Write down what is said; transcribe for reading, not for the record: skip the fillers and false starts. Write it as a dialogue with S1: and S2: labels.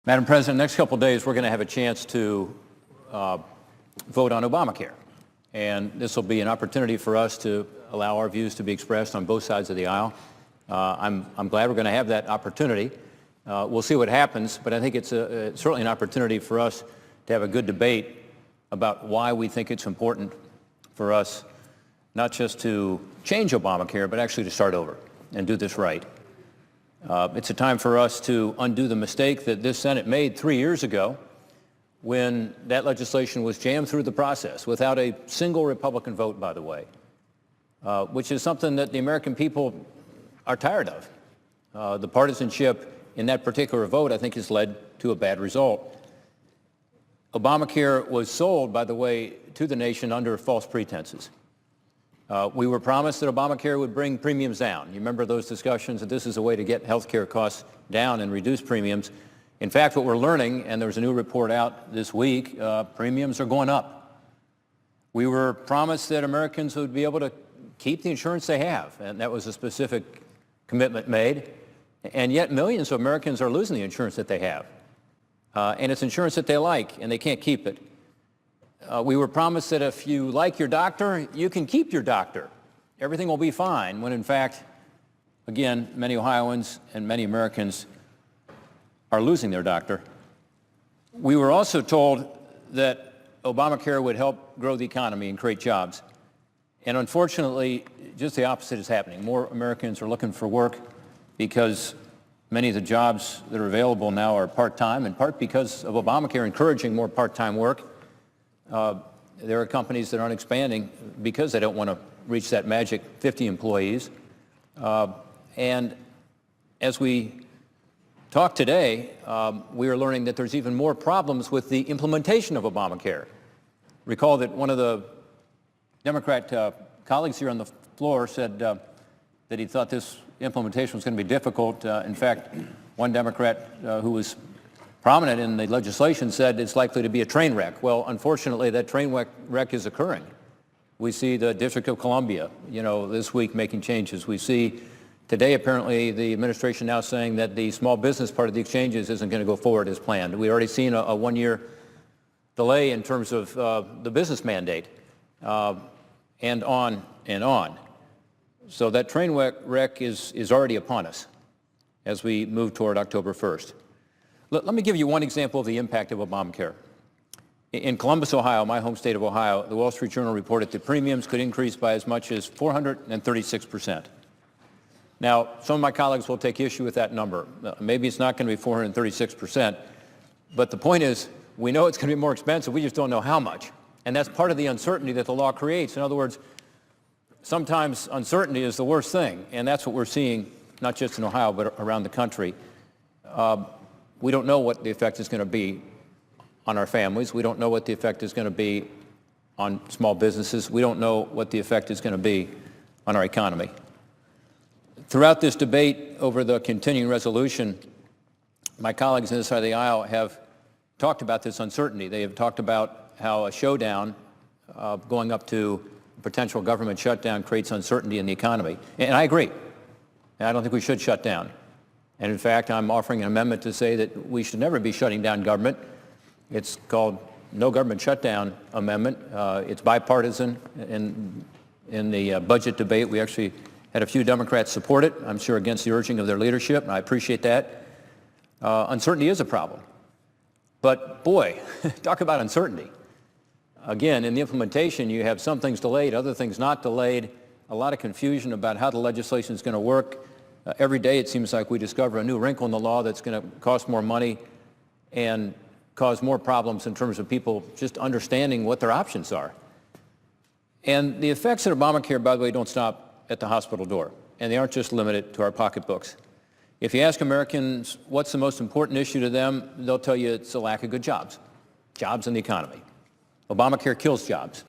S1: Madam President, next couple of days we're going to have a chance to vote on Obamacare. And this will be an opportunity for us to allow our views to be expressed on both sides of the aisle. I'm glad we're going to have that opportunity. We'll see what happens, but I think it's certainly an opportunity for us to have a good debate about why we think it's important for us not just to change Obamacare, but actually to start over and do this right. It's a time for us to undo the mistake that this Senate made 3 years ago when that legislation was jammed through the process without a single Republican vote, by the way, which is something that the American people are tired of. The partisanship in that particular vote, I think, has led to a bad result. Obamacare was sold, by the way, to the nation under false pretenses. We were promised that Obamacare would bring premiums down. You remember those discussions that this is a way to get health care costs down and reduce premiums. In fact, what we're learning, and there's a new report out this week, premiums are going up. We were promised that Americans would be able to keep the insurance they have, and that was a specific commitment made. And yet millions of Americans are losing the insurance that they have. And it's insurance that they like, and they can't keep it. We were promised that if you like your doctor, you can keep your doctor. Everything will be fine, when in fact, again, many Ohioans and many Americans are losing their doctor. We were also told that Obamacare would help grow the economy and create jobs. And unfortunately, just the opposite is happening. More Americans are looking for work because many of the jobs that are available now are part-time, in part because of Obamacare encouraging more part-time work. There are companies that aren't expanding because they don't want to reach that magic 50 employees. And as we talk today, we are learning that there's even more problems with the implementation of Obamacare. Recall that one of the Democrat colleagues here on the floor said that he thought this implementation was going to be difficult. In fact, one Democrat who was prominent in the legislation said it's likely to be a train wreck. Well, unfortunately, that train wreck is occurring. We see the District of Columbia, this week making changes. We see today, apparently, the administration now saying that the small business part of the exchanges isn't going to go forward as planned. We've already seen a one-year delay in terms of the business mandate, and on and on. So that train wreck is already upon us as we move toward October 1st. Let me give you one example of the impact of Obamacare. In Columbus, Ohio, my home state of Ohio, the Wall Street Journal reported that premiums could increase by as much as 436%. Now, some of my colleagues will take issue with that number. Maybe it's not going to be 436%, but the point is, we know it's going to be more expensive, we just don't know how much. And that's part of the uncertainty that the law creates. In other words, sometimes uncertainty is the worst thing, and that's what we're seeing, not just in Ohio, but around the country. We don't know what the effect is going to be on our families. We don't know what the effect is going to be on small businesses. We don't know what the effect is going to be on our economy. Throughout this debate over the continuing resolution, my colleagues on this side of the aisle have talked about this uncertainty. They have talked about how a showdown going up to a potential government shutdown creates uncertainty in the economy. And I agree. I don't think we should shut down. And in fact, I'm offering an amendment to say that we should never be shutting down government. It's called No Government Shutdown Amendment. It's bipartisan. In the budget debate, we actually had a few Democrats support it, I'm sure against the urging of their leadership, and I appreciate that. Uncertainty is a problem. But boy, talk about uncertainty. Again, in the implementation, you have some things delayed, other things not delayed, a lot of confusion about how the legislation is going to work. Every day it seems like we discover a new wrinkle in the law that's going to cost more money and cause more problems in terms of people just understanding what their options are. And the effects of Obamacare, by the way, don't stop at the hospital door, and they aren't just limited to our pocketbooks. If you ask Americans what's the most important issue to them, they'll tell you it's the lack of good jobs in the economy. Obamacare kills jobs.